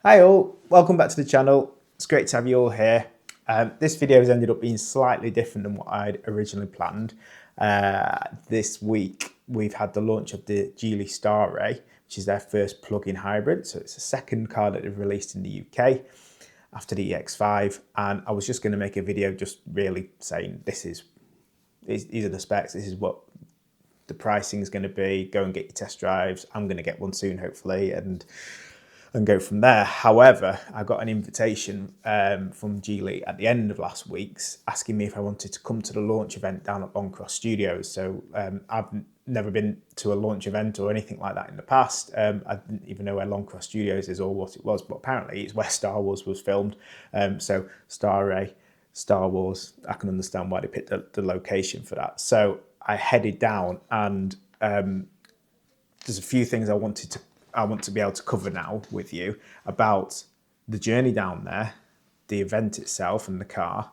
Hi all, welcome back to the channel. It's great to have you all here. This video has ended up being slightly different than what I'd originally planned. This week we've had the launch of the Geely Starray, which is their first plug-in hybrid. So it's the second car that they've released in the UK after the EX5. And I was just going to make a video just really saying these are the specs, this is what the pricing is going to be. Go and get your test drives. I'm going to get one soon, hopefully, and go from there. However, I got an invitation from Geely at the end of last week's asking me if I wanted to come to the launch event down at Longcross Studios. So I've never been to a launch event or anything like that in the past. I didn't even know where Longcross Studios is or what it was, but apparently it's where Star Wars was filmed. So Starray, Star Wars, I can understand why they picked the location for that. So I headed down, and there's a few things I want to be able to cover now with you about the journey down there, the event itself and the car,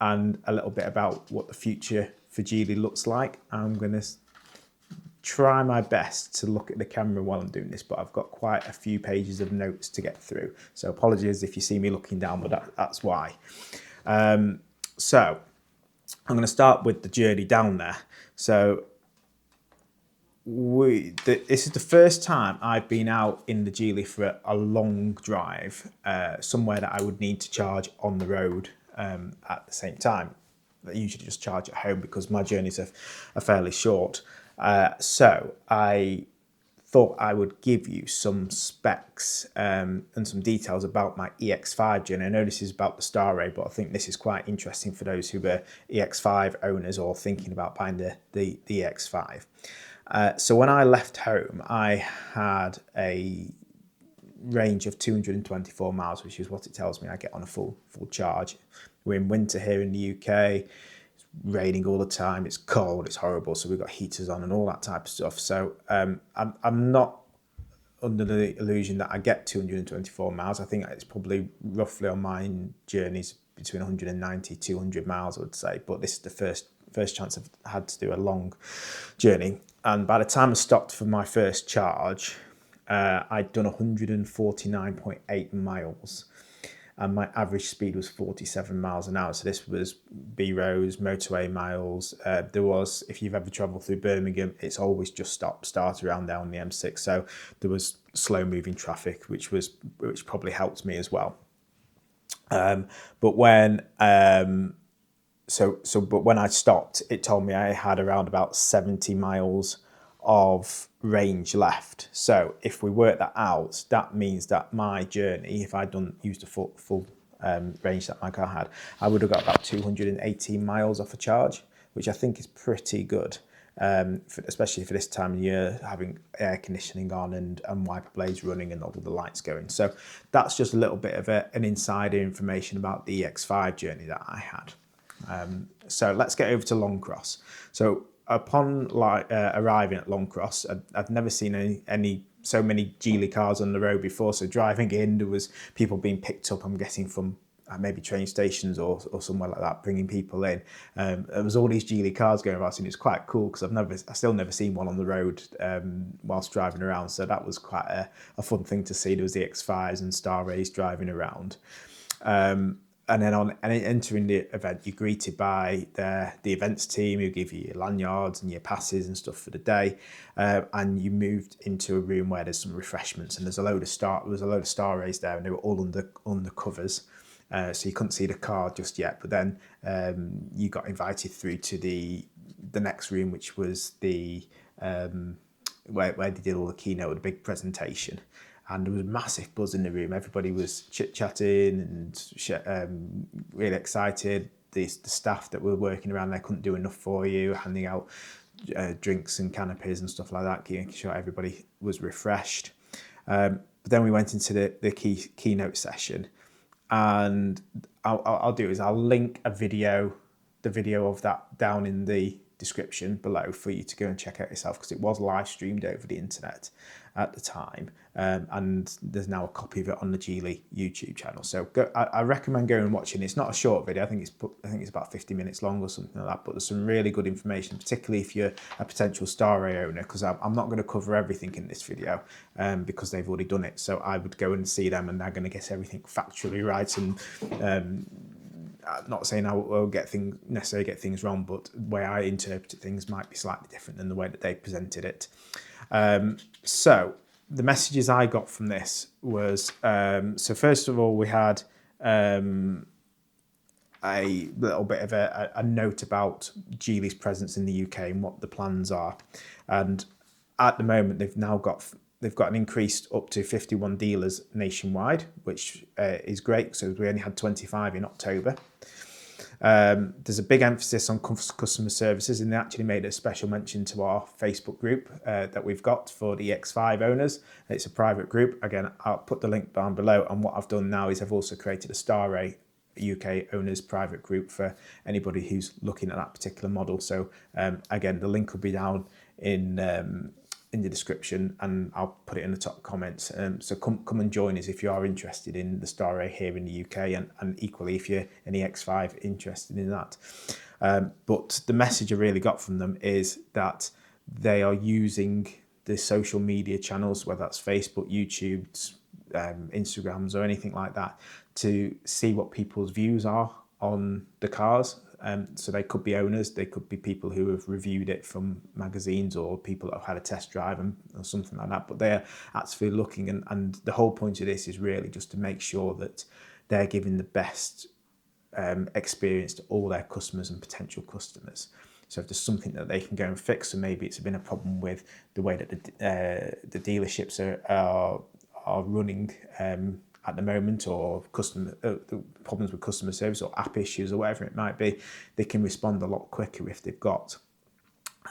and a little bit about what the future for Geely looks like. I'm going to try my best to look at the camera while I'm doing this, but I've got quite a few pages of notes to get through. So apologies if you see me looking down, but that's why. So I'm going to start with the journey down there. So this is the first time I've been out in the Geely for a long drive, somewhere that I would need to charge on the road at the same time. I usually just charge at home because my journeys are fairly short. So I thought I would give you some specs and some details about my EX5 journey. I know this is about the Starray, but I think this is quite interesting for those who were EX5 owners or thinking about buying the EX5. So when I left home, I had a range of 224 miles, which is what it tells me I get on a full charge. We're in winter here in the UK. It's raining all the time. It's cold. It's horrible. So we've got heaters on and all that type of stuff. So I'm not under the illusion that I get 224 miles. I think it's probably roughly on my journeys between 190, 200 miles, I would say. But this is the first chance I've had to do a long journey. And by the time I stopped for my first charge, I'd done 149.8 miles. And my average speed was 47 miles an hour. So this was B-roads, motorway miles. There was, if you've ever travelled through Birmingham, it's always just start around there on the M6. So there was slow moving traffic, which probably helped me as well. But when I stopped, it told me I had around about 70 miles of range left. So if we work that out, that means that my journey, if I'd used the full range that my car had, I would have got about 218 miles off a charge, which I think is pretty good, especially for this time of year, having air conditioning on and wiper blades running and all the lights going. So that's just a little bit of an insider information about the EX5 journey that I had. So let's get over to Longcross. So upon arriving at Longcross, I've never seen so many Geely cars on the road before. So driving in, there was people being picked up, I'm guessing from maybe train stations or somewhere like that, bringing people in. There was all these Geely cars going around, and it's quite cool because I still never seen one on the road whilst driving around. So that was quite a fun thing to see. There was the X5s and Starrays driving around. And then entering the event, you're greeted by the events team who give you your lanyards and your passes and stuff for the day. And you moved into a room where there's some refreshments, and there was a load of Starrays there, and they were all under covers. So you couldn't see the car just yet. But then you got invited through to the next room, which was the where they did all the keynote, the big presentation. And there was a massive buzz in the room. Everybody was chit-chatting and really excited. The staff that were working around there couldn't do enough for you, handing out drinks and canapes and stuff like that, making sure everybody was refreshed. But then we went into the keynote session, and I'll do is I'll link the video of that down in the description below for you to go and check out yourself, because it was live streamed over the internet at the time. and there's now a copy of it on the Geely YouTube channel. So I recommend going and watching. It's not a short video. I think it's about 50 minutes long or something like that. But there's some really good information, particularly if you're a potential Starray owner, because I'm not going to cover everything in this video because they've already done it. So I would go and see them, and they're going to get everything factually right. And I'm not saying I will necessarily get things wrong, but the way I interpreted things might be slightly different than the way that they presented it. So the messages I got from this was, so first of all, we had a little bit of a note about Geely's presence in the UK and what the plans are. And at the moment, they've got an increase up to 51 dealers nationwide, which is great. So we only had 25 in October. There's a big emphasis on customer services, and they actually made a special mention to our Facebook group that we've got for the EX5 owners. It's a private group. Again, I'll put the link down below. And what I've done now is I've also created a Starray UK owners private group for anybody who's looking at that particular model. So again, the link will be down in the description, and I'll put it in the top comments. So come and join us if you are interested in the Starray here in the UK, and equally if you're an EX5 interested in that. But the message I really got from them is that they are using the social media channels, whether that's Facebook, YouTube, Instagrams or anything like that, to see what people's views are on the cars. So they could be owners, they could be people who have reviewed it from magazines, or people that have had a test drive or something like that. But they're actually looking, and the whole point of this is really just to make sure that they're giving the best experience to all their customers and potential customers. So if there's something that they can go and fix, so maybe it's been a problem with the way that the dealerships are running at the moment, or the problems with customer service or app issues or whatever it might be, they can respond a lot quicker if they've got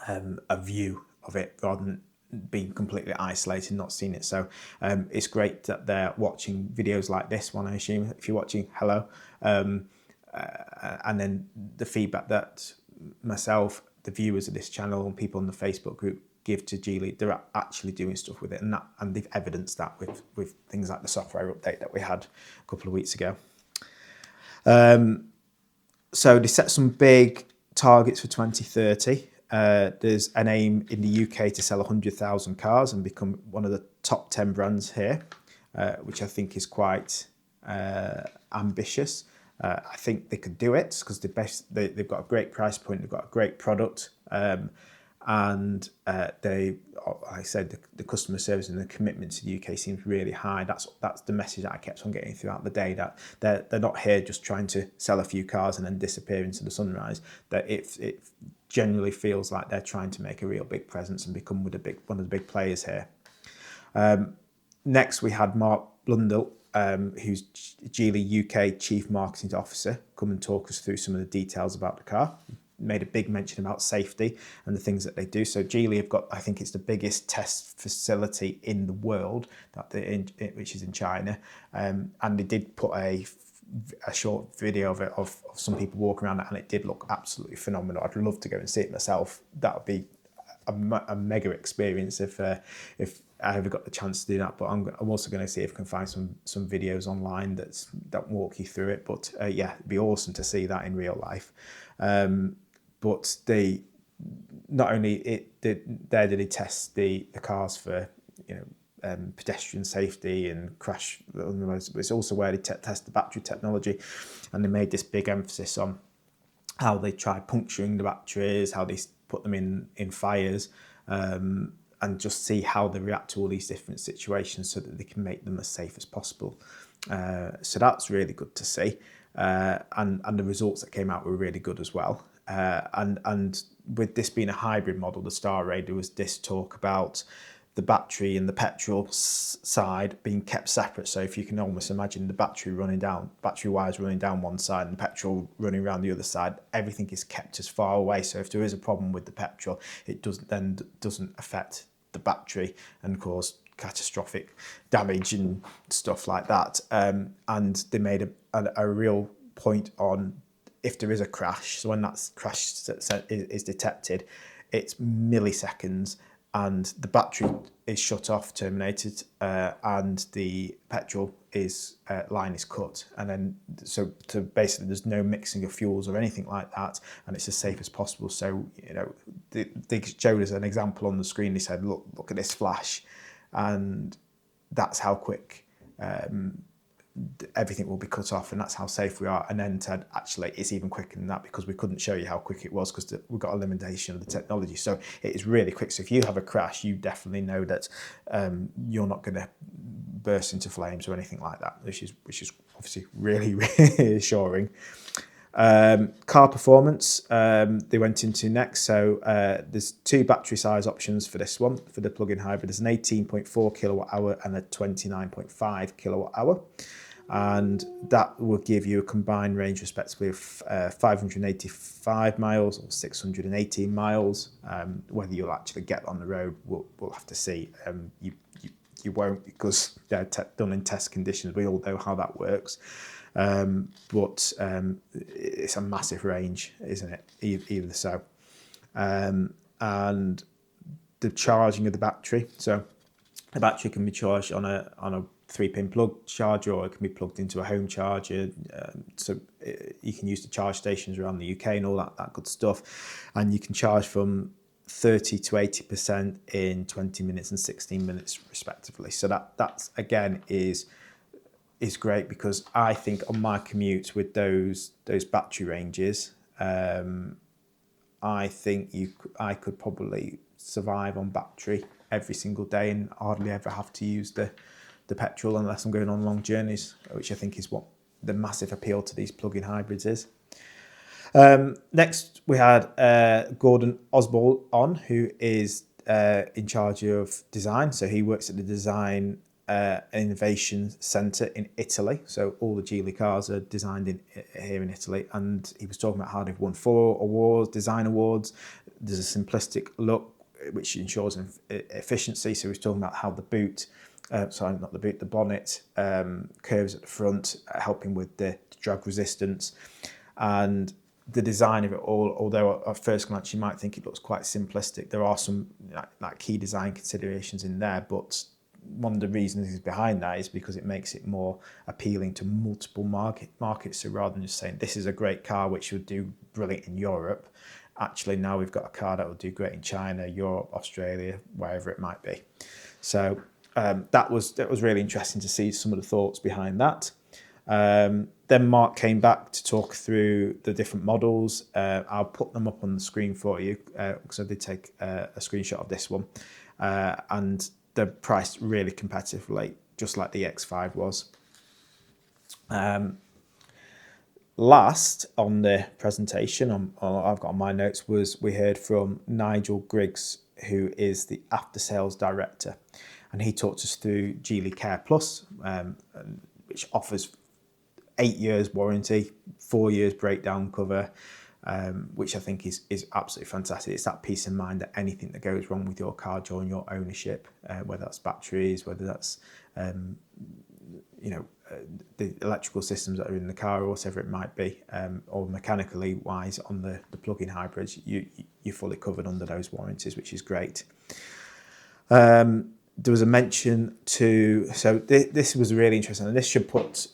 a view of it rather than being completely isolated, not seeing it. So it's great that they're watching videos like this one, I assume. If you're watching, hello. And then the feedback that myself, the viewers of this channel, and people on the Facebook group give to Geely, they're actually doing stuff with it, and they've evidenced that with things like the software update that we had a couple of weeks ago. So they set some big targets for 2030. There's an aim in the UK to sell 100,000 cars and become one of the top 10 brands here, which I think is quite ambitious. I think they could do it because they've got a great price point, they've got a great product, and I said the customer service and the commitment to the UK seems really high. That's the message that I kept on getting throughout the day, that they're not here just trying to sell a few cars and then disappear into the sunrise. That it generally feels like they're trying to make a real big presence and become one of the big players here. Next, we had Mark Blundell, who's Geely UK Chief Marketing Officer, come and talk us through some of the details about the car. Made a big mention about safety and the things that they do. So Geely have got, I think it's the biggest test facility in the world, which is in China. And they did put a short video of it, of some people walking around it, and it did look absolutely phenomenal. I'd love to go and see it myself. That would be a mega experience if I ever got the chance to do that. But I'm also going to see if I can find some videos online that walk you through it. But yeah, it'd be awesome to see that in real life. But they not only did they test the cars for pedestrian safety and crash, but it's also where they test the battery technology, and they made this big emphasis on how they try puncturing the batteries, how they put them in fires, and just see how they react to all these different situations so that they can make them as safe as possible. So that's really good to see. And the results that came out were really good as well. And with this being a hybrid model, the Starray, there was this talk about the battery and the petrol side being kept separate. So if you can almost imagine the battery wires running down one side and the petrol running around the other side, everything is kept as far away. So if there is a problem with the petrol, it doesn't affect the battery and cause catastrophic damage and stuff like that. And they made a real point on if there is a crash. So when that crash is detected, it's milliseconds, and the battery is shut off, terminated, and the petrol is line is cut, and then so basically there's no mixing of fuels or anything like that, and it's as safe as possible. So they showed us an example on the screen. They said, look at this flash, and that's how quick everything will be cut off, and that's how safe we are. And then said, actually, it's even quicker than that because we couldn't show you how quick it was because we've got a limitation of the technology. So it is really quick. So if you have a crash, you definitely know that you're not going to burst into flames or anything like that, which is obviously really reassuring. Car performance, they went into next. So there's two battery size options for this one, for the plug-in hybrid. There's an 18.4 kilowatt hour and a 29.5 kilowatt hour. And that will give you a combined range respectively of 585 miles or 618 miles. Whether you'll actually get on the road, we'll have to see. You won't, because they're done in test conditions. We all know how that works. But it's a massive range, isn't it? Either so. And the charging of the battery. So the battery can be charged on a 3-pin plug charger, or it can be plugged into a home charger. So you can use the charge stations around the UK and all that good stuff. And you can charge from 30 to 80% in 20 minutes and 16 minutes respectively. So that's again is great, because I think on my commute with those battery ranges, I think I could probably survive on battery every single day and hardly ever have to use the petrol unless I'm going on long journeys, which I think is what the massive appeal to these plug-in hybrids is. Next, we had Gordon Osborne on, who is in charge of design. So he works at the Design Innovation Centre in Italy. So all the Geely cars are designed here in Italy. And he was talking about how they've won 4 design awards. There's a simplistic look, which ensures efficiency. So he was talking about how the bonnet curves at the front, helping with the drag resistance. And the design of it all, although at first glance you might think it looks quite simplistic, there are some like key design considerations in there. But one of the reasons behind that is because it makes it more appealing to multiple markets. So rather than just saying this is a great car which would do brilliant in Europe, actually now we've got a car that will do great in China, Europe, Australia, wherever it might be. So that was really interesting to see some of the thoughts behind that. Then Mark came back to talk through the different models. I'll put them up on the screen for you because I did take a screenshot of this one. And they're priced really competitively, just like the X5 was. Last on the presentation, I've got on my notes, was we heard from Nigel Griggs, who is the Aftersales Director. And he talked us through Geely Care Plus, which offers 8 years warranty, 4 years breakdown cover, which I think is absolutely fantastic. It's that peace of mind that anything that goes wrong with your car during your ownership, whether that's batteries, whether that's the electrical systems that are in the car or whatever it might be, or mechanically wise on the plug-in hybrids, you're fully covered under those warranties, which is great. There was a mention so this was really interesting, and this should put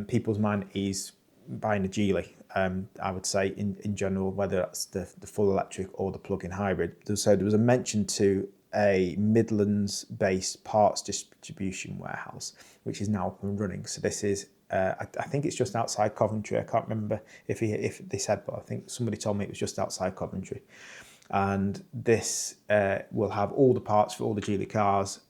people's mind at ease buying a Geely, I would say, in general, whether that's the full electric or the plug-in hybrid. So there was a mention to a Midlands-based parts distribution warehouse, which is now up and running. So this is, I think it's just outside Coventry. I can't remember if they said, but I think somebody told me it was just outside Coventry. And this will have all the parts for all the Geely cars,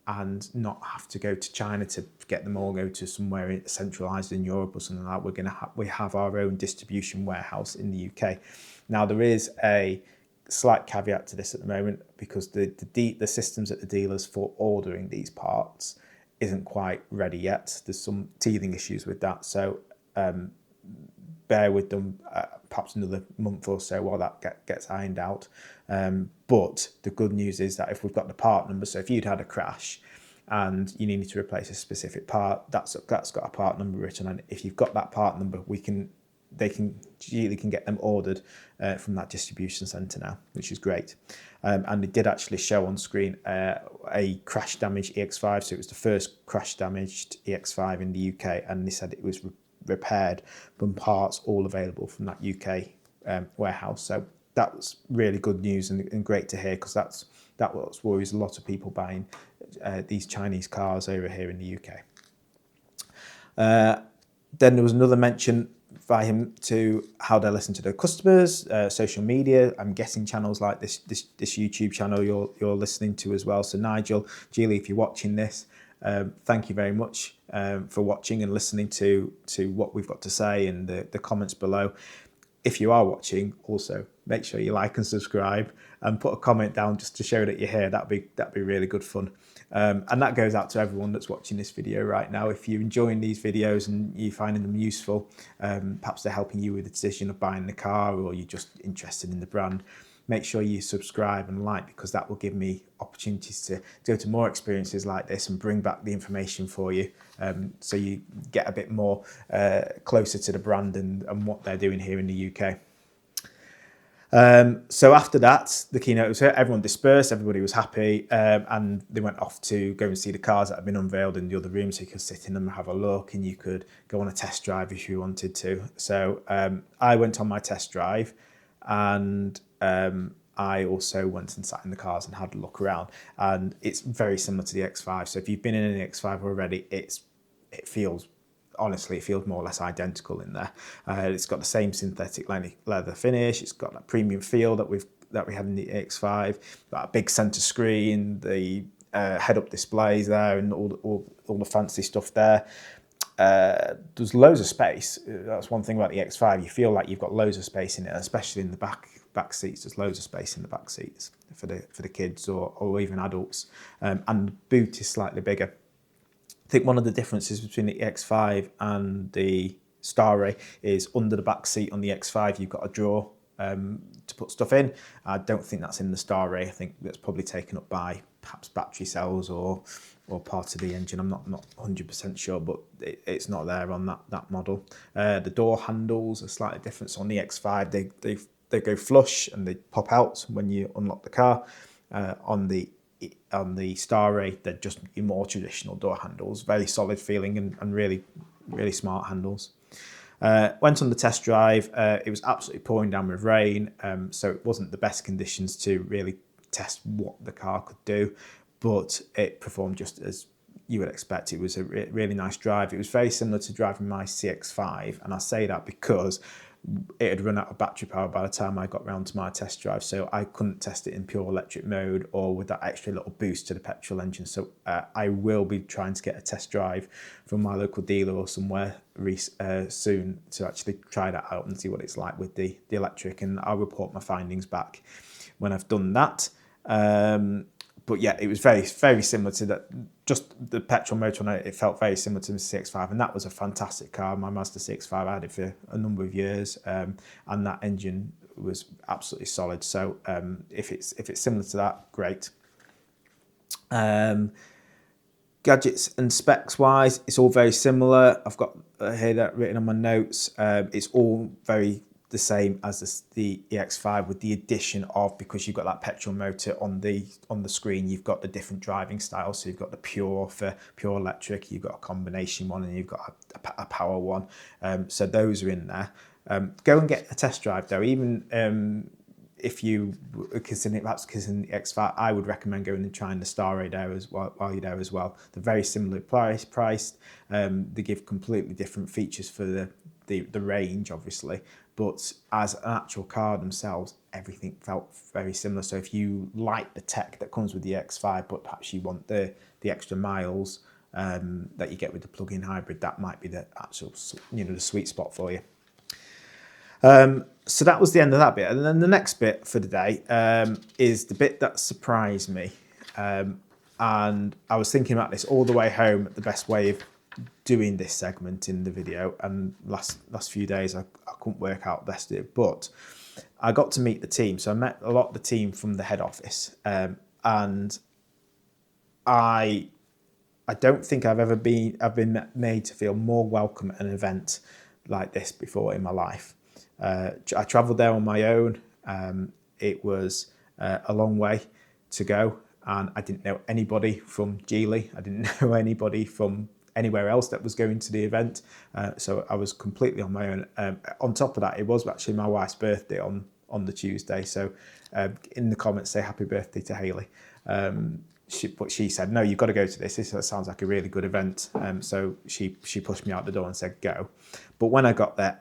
and not have to go to China to get them all, go to somewhere centralised in Europe or something like that. We have our own distribution warehouse in the UK. Now there is a slight caveat to this at the moment, because the systems at the dealers for ordering these parts isn't quite ready yet. There's some teething issues with that, so bear with them perhaps another month or so while that gets ironed out. But the good news is that if we've got the part number, so if you'd had a crash and you needed to replace a specific part, that's got a part number written on it. If you've got that part number, we can Geely can get them ordered from that distribution centre now, which is great. And it did actually show on screen a crash damaged EX5, so it was the first crash damaged EX5 in the UK, and they said it was repaired from parts all available from that UK warehouse. So that was really good news and great to hear, because that worries a lot of people buying these Chinese cars over here in the UK. Then there was another mention by him to how they listen to their customers, social media. I'm guessing channels like this YouTube channel you're listening to as well. So Nigel, Geely, if you're watching this, thank you very much for watching and listening to what we've got to say and the comments below. If you are watching, also make sure you like and subscribe and put a comment down just to show that you're here. That'd be really good fun. And that goes out to everyone that's watching this video right now. If you're enjoying these videos and you're finding them useful, perhaps they're helping you with the decision of buying the car, or you're just interested in the brand, make sure you subscribe and like, because that will give me opportunities to go to more experiences like this and bring back the information for you, so you get a bit more closer to the brand and what they're doing here in the UK. So after that, the keynote was here, everyone dispersed, everybody was happy, and they went off to go and see the cars that had been unveiled in the other room, so you could sit in them and have a look, and you could go on a test drive if you wanted to. So I went on my test drive, and I also went and sat in the cars and had a look around, and it's very similar to the X5. So if you've been in an X5 already, it feels, honestly, it feels more or less identical in there. It's got the same synthetic leather finish. It's got that premium feel that we had in the X5. Got a big center screen, the head-up displays there, and all the fancy stuff there. There's loads of space. That's one thing about the X5. You feel like you've got loads of space in it, especially in the back seats. There's loads of space in the back seats for the kids or even adults. And the boot is slightly bigger. I think one of the differences between the X5 and the Starray is under the back seat on the X5 you've got a drawer to put stuff in. I don't think that's in the Starray. I think that's probably taken up by perhaps battery cells or part of the engine. I'm not 100% sure, but it's not there on that model. The door handles are slightly different. So on the X5 they go flush and they pop out when you unlock the car. On the Starray, they're just your more traditional door handles, very solid feeling and really, really smart handles. Went on the test drive. It was absolutely pouring down with rain, so it wasn't the best conditions to really test what the car could do, but it performed just as you would expect. It was a really nice drive. It was very similar to driving my CX-5, and I say that because it had run out of battery power by the time I got round to my test drive, so I couldn't test it in pure electric mode or with that extra little boost to the petrol engine. So I will be trying to get a test drive from my local dealer or somewhere soon to actually try that out and see what it's like with the electric, and I'll report my findings back when I've done that. But yeah, it was very, very similar to that. Just the petrol motor on it, it felt very similar to the CX-5, and that was a fantastic car. My Mazda CX-5, I had it for a number of years, and that engine was absolutely solid. So if it's similar to that, great. Gadgets and specs wise, it's all very similar. I've got here that written on my notes. It's all very the same as the EX5, with the addition of, because you've got that petrol motor on the screen, you've got the different driving styles. So you've got the pure for pure electric, you've got a combination one, and you've got a power one. So those are in there. Go and get a test drive though. Even if you perhaps considering the X5, I would recommend going and trying the Starray there as well, while you're there as well. They're very similar priced. They give completely different features for the range, obviously, but as an actual car themselves, everything felt very similar. So if you like the tech that comes with the X5, but perhaps you want the extra miles that you get with the plug-in hybrid, that might be the actual, the sweet spot for you. So that was the end of that bit. And then the next bit for the day is the bit that surprised me. And I was thinking about this all the way home, the best way of doing this segment in the video. And last few days, I couldn't work out best to do it. But I got to meet the team. So I met a lot of the team from the head office. And I don't think I've been made to feel more welcome at an event like this before in my life. I travelled there on my own. It was a long way to go, and I didn't know anybody from Geely. I didn't know anybody from anywhere else that was going to the event. So I was completely on my own. On top of that, it was actually my wife's birthday on the Tuesday. So in the comments, say happy birthday to Hayley. But she said, no, you've got to go to this. This sounds like a really good event. So she pushed me out the door and said, go. But when I got there,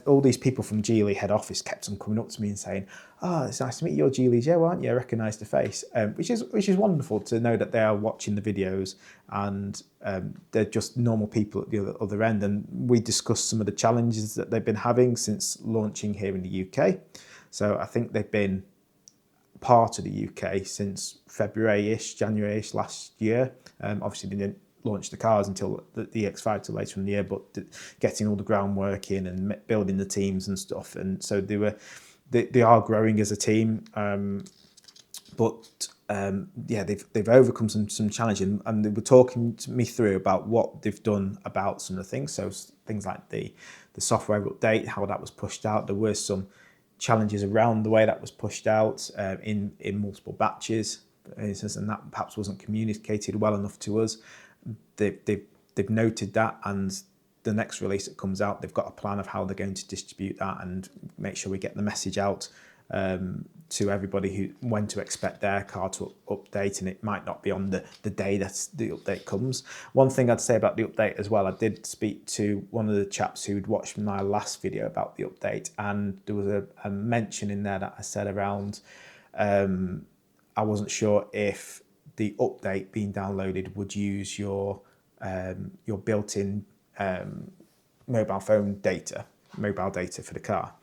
all these people from Geely head office kept on coming up to me and saying, oh, it's nice to meet you. You're GeelyJoe, aren't you? I recognise the face, which is wonderful to know that they are watching the videos, and they're just normal people at the other end. And we discussed some of the challenges that they've been having since launching here in the UK. So I think they've been part of the UK since February-ish, January-ish last year. Obviously, they didn't launch the cars until the EX5 till later in the year, but getting all the groundwork in and building the teams and stuff. And so they are growing as a team. Yeah, they've overcome some challenges, and they were talking to me through about what they've done about some of the things. So things like the software update, how that was pushed out. There were some challenges around the way that was pushed out in multiple batches, for instance, and that perhaps wasn't communicated well enough to us. They've noted that, and the next release that comes out, they've got a plan of how they're going to distribute that and make sure we get the message out to everybody when to expect their car to update, and it might not be on the day that the update comes. One thing I'd say about the update as well, I did speak to one of the chaps who'd watched my last video about the update, and there was a mention in there that I said around I wasn't sure if the update being downloaded would use your built-in mobile data for the car.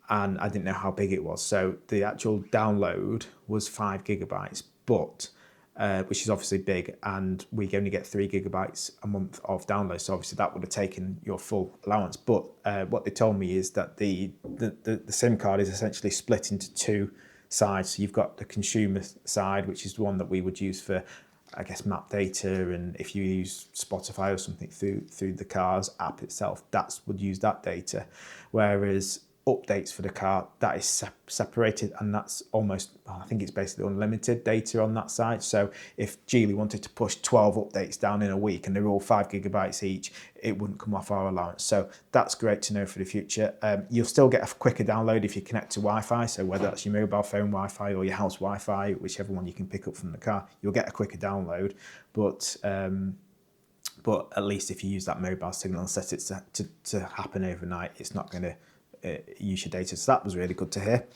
And I didn't know how big it was. So the actual download was 5 gigabytes, but which is obviously big, and we only get 3 gigabytes a month of download. So obviously that would have taken your full allowance. But what they told me is that the SIM card is essentially split into two sides. So you've got the consumer side, which is the one that we would use for, I guess, map data, and if you use Spotify or something through the car's app itself, that would use that data. Whereas updates for the car, that is separated, and that's almost, I think it's basically unlimited data on that side. So if Geely wanted to push 12 updates down in a week and they're all 5 gigabytes each, it wouldn't come off our allowance. So that's great to know for the future. You'll still get a quicker download if you connect to Wi-Fi. So whether that's your mobile phone Wi-Fi or your house Wi-Fi, whichever one you can pick up from the car, you'll get a quicker download. But at least if you use that mobile signal and set it to happen overnight, it's not going to use your data. So that was really good to hear.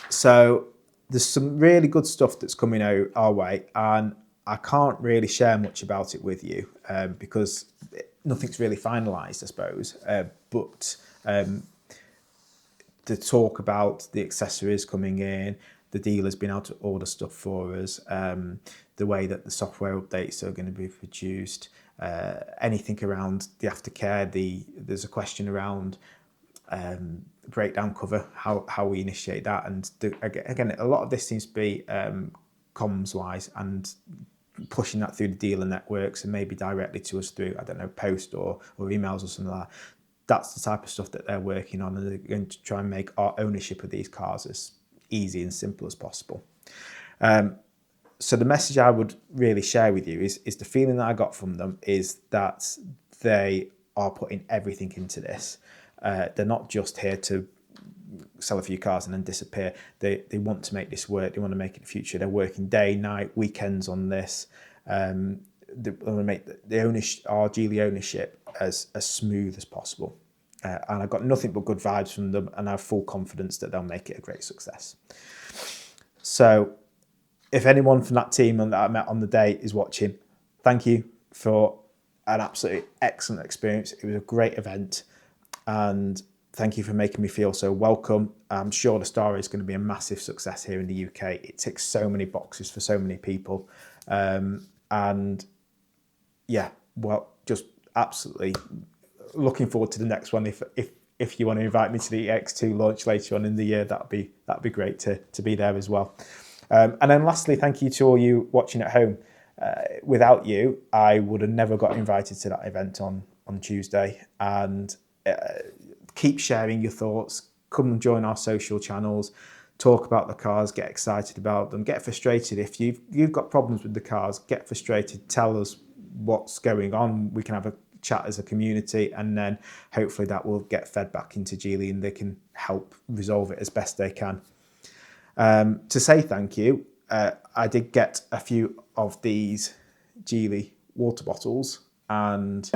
So there's some really good stuff that's coming out our way, and I can't really share much about it with you because nothing's really finalised, I suppose. But the talk about the accessories coming in, the dealer's been able to order stuff for us, the way that the software updates are going to be produced, anything around the aftercare. There's a question around breakdown cover, how we initiate that, and again, a lot of this seems to be comms wise and pushing that through the dealer networks and maybe directly to us through, I don't know, post or emails or something like that. That's the type of stuff that they're working on, and they're going to try and make our ownership of these cars as easy and simple as possible. So the message I would really share with you is the feeling that I got from them is that they are putting everything into this. They're not just here to sell a few cars and then disappear. They want to make this work. They want to make it the future. They're working day, night, weekends on this. They want to make our Geely ownership as smooth as possible. And I've got nothing but good vibes from them, and I have full confidence that they'll make it a great success. So if anyone from that team that I met on the day is watching, thank you for an absolutely excellent experience. It was a great event, and thank you for making me feel so welcome. I'm sure the Starray is going to be a massive success here in the UK. It ticks so many boxes for so many people. And yeah, well, just absolutely looking forward to the next one. If you want to invite me to the EX2 launch later on in the year, that'd be great to be there as well. And then lastly, thank you to all you watching at home. Without you, I would have never got invited to that event on on Tuesday, and keep sharing your thoughts. Come and join our social channels, talk about the cars, get excited about them, get frustrated. If you've got problems with the cars, get frustrated, tell us what's going on. We can have a chat as a community, and then hopefully that will get fed back into Geely and they can help resolve it as best they can. To say thank you, I did get a few of these Geely water bottles and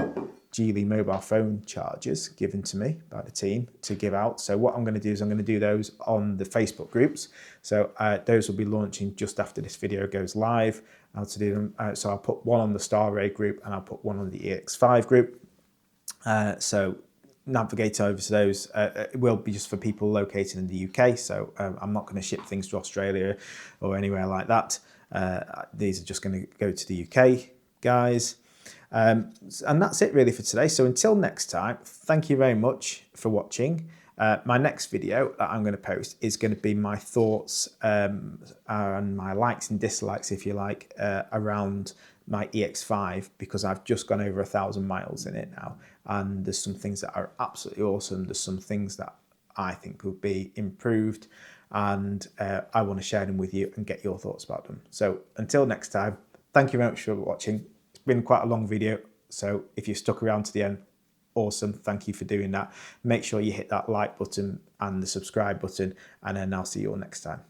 Geely mobile phone chargers given to me by the team to give out. So what I'm going to do is I'm going to do those on the Facebook groups. So those will be launching just after this video goes live. So I'll put one on the Starray group and I'll put one on the EX5 group. So navigate over to those. It will be just for people located in the UK. So I'm not going to ship things to Australia or anywhere like that. These are just going to go to the UK guys. And that's it really for today. So until next time, thank you very much for watching. My next video that I'm going to post is going to be my thoughts and my likes and dislikes, if you like, around my EX5, because I've just gone over 1,000 miles in it now. And there's some things that are absolutely awesome. There's some things that I think will be improved. And I want to share them with you and get your thoughts about them. So until next time, thank you very much for watching. It's been quite a long video, so if you stuck around to the end, awesome, thank you for doing that. Make sure you hit that like button and the subscribe button, and then I'll see you all next time.